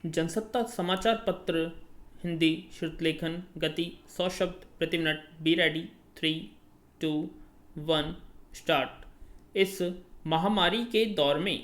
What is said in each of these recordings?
जनसत्ता समाचार पत्र हिंदी श्रुतलेखन गति 100 शब्द प्रति मिनट। Be ready 3, 2, 1 start. इस महामारी के दौर में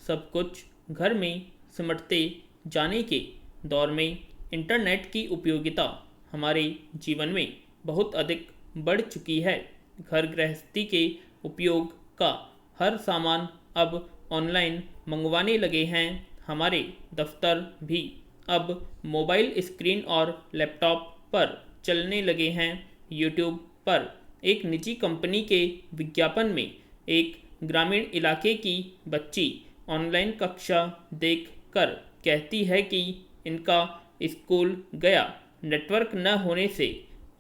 सब कुछ घर में सिमटते जाने के दौर में इंटरनेट की उपयोगिता हमारे जीवन में बहुत अधिक बढ़ चुकी है। घर गृहस्थी के उपयोग का हर सामान अब ऑनलाइन मंगवाने लगे हैं। हमारे दफ्तर भी अब मोबाइल स्क्रीन और लैपटॉप पर चलने लगे हैं। यूट्यूब पर एक निजी कंपनी के विज्ञापन में एक ग्रामीण इलाके की बच्ची ऑनलाइन कक्षा देखकर कहती है कि इनका स्कूल गया नेटवर्क न होने से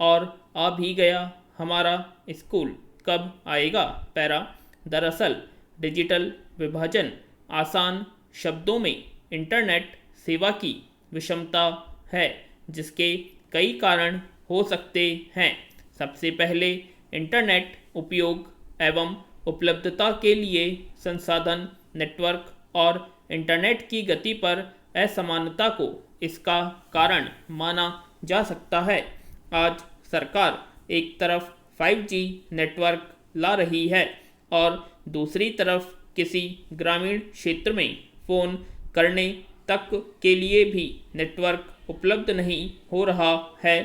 और आ भी गया, हमारा स्कूल कब आएगा। पैरा। दरअसल डिजिटल विभाजन आसान शब्दों में इंटरनेट सेवा की विषमता है, जिसके कई कारण हो सकते हैं। सबसे पहले इंटरनेट उपयोग एवं उपलब्धता के लिए संसाधन, नेटवर्क और इंटरनेट की गति पर असमानता को इसका कारण माना जा सकता है। आज सरकार एक तरफ 5G नेटवर्क ला रही है और दूसरी तरफ किसी ग्रामीण क्षेत्र में फ़ोन करने तक के लिए भी नेटवर्क उपलब्ध नहीं हो रहा है।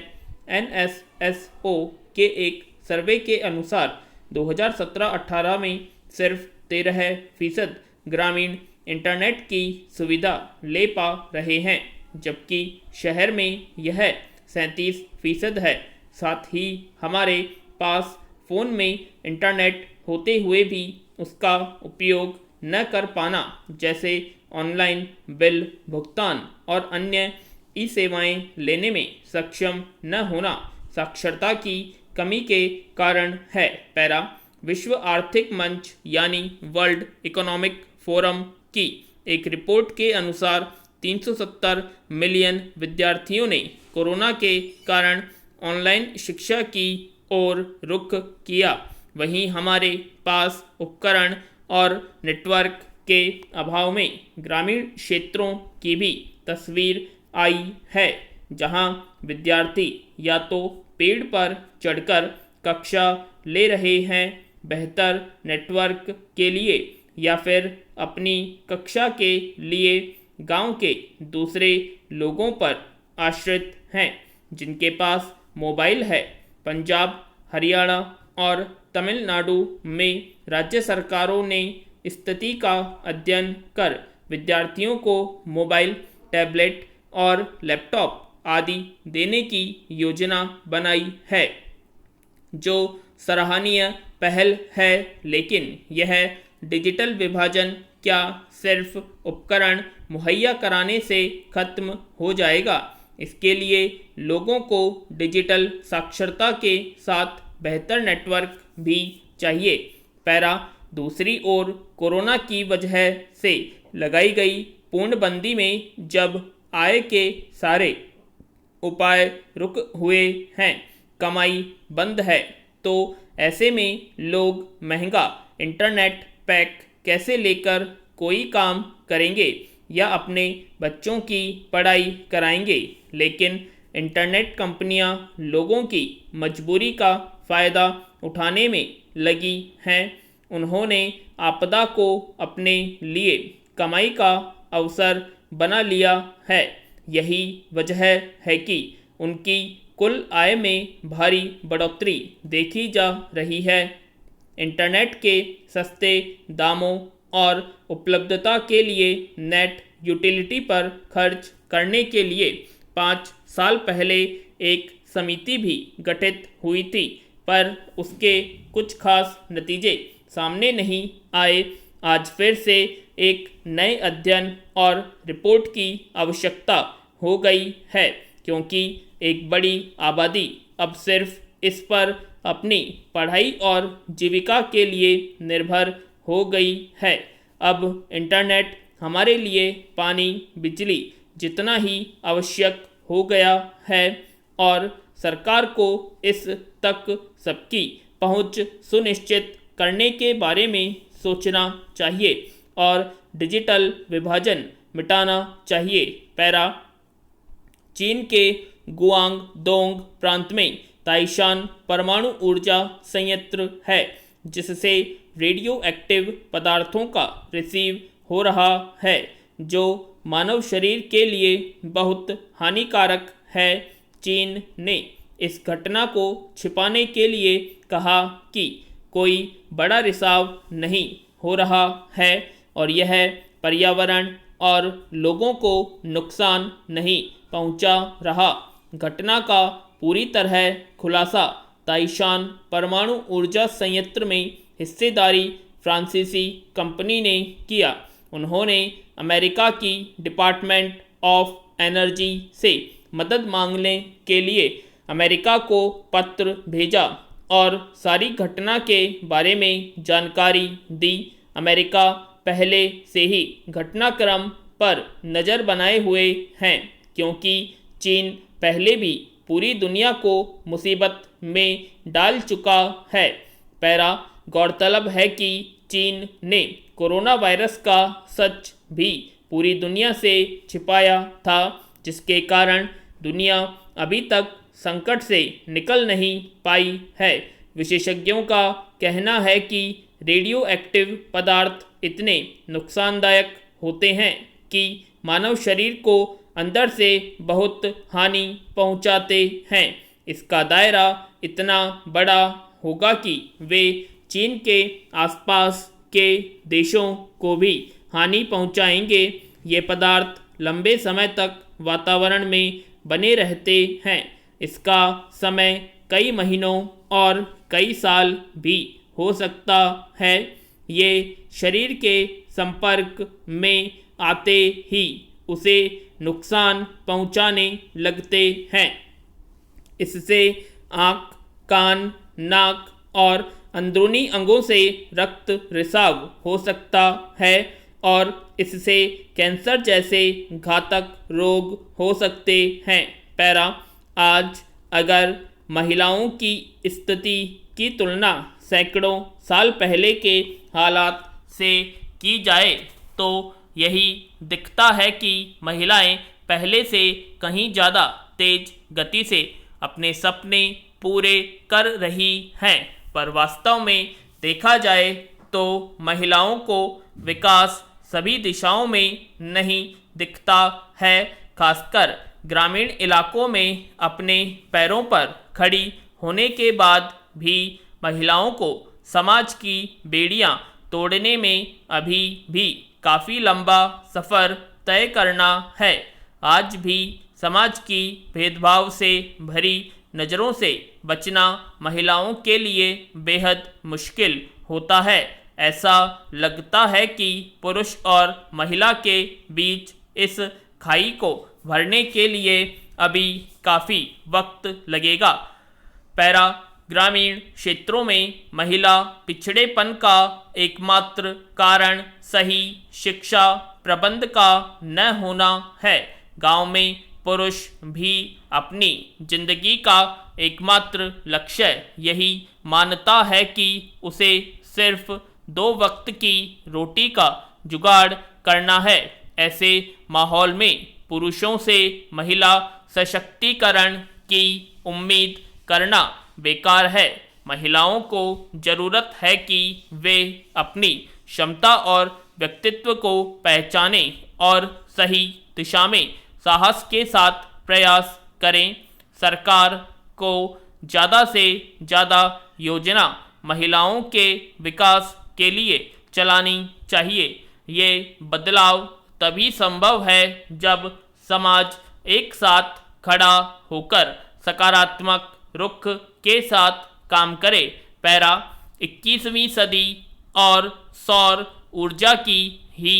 NSSO के एक सर्वे के अनुसार 2017-18 में सिर्फ 13% ग्रामीण इंटरनेट की सुविधा ले पा रहे हैं, जबकि शहर में यह 37% है। साथ ही हमारे पास फ़ोन में इंटरनेट होते हुए भी उसका उपयोग न कर पाना, जैसे ऑनलाइन बिल भुगतान और अन्य ई सेवाएं लेने में सक्षम न होना, साक्षरता की कमी के कारण है। पैरा। विश्व आर्थिक मंच यानी वर्ल्ड इकोनॉमिक फोरम की एक रिपोर्ट के अनुसार 370 मिलियन विद्यार्थियों ने कोरोना के कारण ऑनलाइन शिक्षा की ओर रुख किया। वहीं हमारे पास उपकरण और नेटवर्क के अभाव में ग्रामीण क्षेत्रों की भी तस्वीर आई है, जहां विद्यार्थी या तो पेड़ पर चढ़कर कक्षा ले रहे हैं बेहतर नेटवर्क के लिए, या फिर अपनी कक्षा के लिए गांव के दूसरे लोगों पर आश्रित हैं जिनके पास मोबाइल है। पंजाब, हरियाणा और तमिलनाडु में राज्य सरकारों ने स्थिति का अध्ययन कर विद्यार्थियों को मोबाइल, टैबलेट और लैपटॉप आदि देने की योजना बनाई है, जो सराहनीय पहल है। लेकिन यह डिजिटल विभाजन क्या सिर्फ उपकरण मुहैया कराने से खत्म हो जाएगा? इसके लिए लोगों को डिजिटल साक्षरता के साथ बेहतर नेटवर्क भी चाहिए। पैरा। दूसरी ओर कोरोना की वजह से लगाई गई पूर्णबंदी में जब आय के सारे उपाय रुक हुए हैं, कमाई बंद है, तो ऐसे में लोग महंगा इंटरनेट पैक कैसे लेकर कोई काम करेंगे या अपने बच्चों की पढ़ाई कराएंगे। लेकिन इंटरनेट कंपनियां लोगों की मजबूरी का फ़ायदा उठाने में लगी हैं। उन्होंने आपदा को अपने लिए कमाई का अवसर बना लिया है। यही वजह है कि उनकी कुल आय में भारी बढ़ोतरी देखी जा रही है। इंटरनेट के सस्ते दामों और उपलब्धता के लिए नेट यूटिलिटी पर खर्च करने के लिए 5 साल पहले एक समिति भी गठित हुई थी, पर उसके कुछ खास नतीजे सामने नहीं आए। आज फिर से एक नए अध्ययन और रिपोर्ट की आवश्यकता हो गई है, क्योंकि एक बड़ी आबादी अब सिर्फ इस पर अपनी पढ़ाई और जीविका के लिए निर्भर हो गई है। अब इंटरनेट हमारे लिए पानी, बिजली जितना ही आवश्यक हो गया है और सरकार को इस तक सबकी पहुंच सुनिश्चित करने के बारे में सोचना चाहिए और डिजिटल विभाजन मिटाना चाहिए। पैरा चीन के गुआंगडोंग प्रांत में ताइशान परमाणु ऊर्जा संयंत्र है, जिससे रेडियो एक्टिव पदार्थों का रिसीव हो रहा है, जो मानव शरीर के लिए बहुत हानिकारक है। चीन ने इस घटना को छिपाने के लिए कहा कि कोई बड़ा रिसाव नहीं हो रहा है और यह पर्यावरण और लोगों को नुकसान नहीं पहुंचा रहा। घटना का पूरी तरह खुलासा ताइशान परमाणु ऊर्जा संयंत्र में हिस्सेदारी फ्रांसीसी कंपनी ने किया। उन्होंने अमेरिका की डिपार्टमेंट ऑफ एनर्जी से मदद मांगने के लिए अमेरिका को पत्र भेजा और सारी घटना के बारे में जानकारी दी। अमेरिका पहले से ही घटनाक्रम पर नज़र बनाए हुए हैं, क्योंकि चीन पहले भी पूरी दुनिया को मुसीबत में डाल चुका है। पैरा गौरतलब है कि चीन ने कोरोना वायरस का सच भी पूरी दुनिया से छिपाया था, जिसके कारण दुनिया अभी तक संकट से निकल नहीं पाई है। विशेषज्ञों का कहना है कि रेडियो एक्टिव पदार्थ इतने नुकसानदायक होते हैं कि मानव शरीर को अंदर से बहुत हानि पहुंचाते हैं। इसका दायरा इतना बड़ा होगा कि वे चीन के आसपास के देशों को भी हानि पहुंचाएंगे। ये पदार्थ लंबे समय तक वातावरण में बने रहते हैं। इसका समय कई महीनों और कई साल भी हो सकता है। ये शरीर के संपर्क में आते ही उसे नुकसान पहुंचाने लगते हैं। इससे आँख, कान, नाक और अंदरूनी अंगों से रक्त रिसाव हो सकता है और इससे कैंसर जैसे घातक रोग हो सकते हैं। पैरा आज अगर महिलाओं की स्थिति की तुलना सैकड़ों साल पहले के हालात से की जाए तो यही दिखता है कि महिलाएं पहले से कहीं ज़्यादा तेज गति से अपने सपने पूरे कर रही हैं। पर वास्तव में देखा जाए तो महिलाओं को विकास सभी दिशाओं में नहीं दिखता है। खासकर ग्रामीण इलाकों में अपने पैरों पर खड़ी होने के बाद भी महिलाओं को समाज की बेड़ियां तोड़ने में अभी भी काफ़ी लंबा सफ़र तय करना है। आज भी समाज की भेदभाव से भरी नज़रों से बचना महिलाओं के लिए बेहद मुश्किल होता है। ऐसा लगता है कि पुरुष और महिला के बीच इस खाई को भरने के लिए अभी काफ़ी वक्त लगेगा। पैरा ग्रामीण क्षेत्रों में महिला पिछड़ेपन का एकमात्र कारण सही शिक्षा प्रबंध का न होना है। गांव में पुरुष भी अपनी जिंदगी का एकमात्र लक्ष्य यही मानता है कि उसे सिर्फ 2 वक्त की रोटी का जुगाड़ करना है। ऐसे माहौल में पुरुषों से महिला सशक्तिकरण की उम्मीद करना बेकार है। महिलाओं को ज़रूरत है कि वे अपनी क्षमता और व्यक्तित्व को पहचानें और सही दिशा में साहस के साथ प्रयास करें। सरकार को ज़्यादा से ज़्यादा योजना महिलाओं के विकास के लिए चलानी चाहिए। ये बदलाव तभी संभव है जब समाज एक साथ खड़ा होकर सकारात्मक रुख के साथ काम करे। पैरा 21वीं सदी और सौर ऊर्जा की ही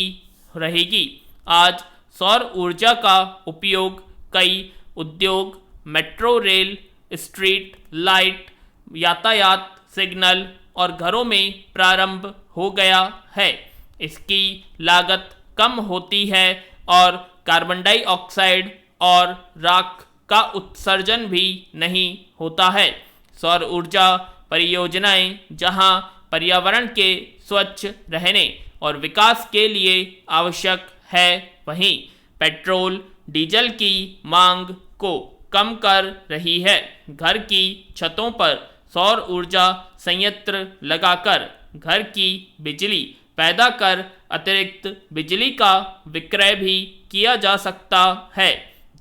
रहेगी। आज सौर ऊर्जा का उपयोग कई उद्योग, मेट्रो रेल, स्ट्रीट लाइट, यातायात सिग्नल और घरों में प्रारंभ हो गया है। इसकी लागत कम होती है और कार्बन डाइऑक्साइड और राख का उत्सर्जन भी नहीं होता है। सौर ऊर्जा परियोजनाएं जहां पर्यावरण के स्वच्छ रहने और विकास के लिए आवश्यक है, वहीं पेट्रोल डीजल की मांग को कम कर रही है। घर की छतों पर सौर ऊर्जा संयंत्र लगाकर घर की बिजली पैदा कर अतिरिक्त बिजली का विक्रय भी किया जा सकता है।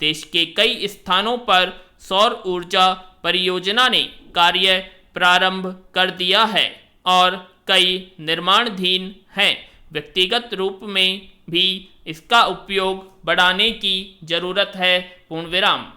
देश के कई स्थानों पर सौर ऊर्जा परियोजना ने कार्य प्रारंभ कर दिया है और कई निर्माणाधीन हैं। व्यक्तिगत रूप में भी इसका उपयोग बढ़ाने की जरूरत है। पूर्ण विराम।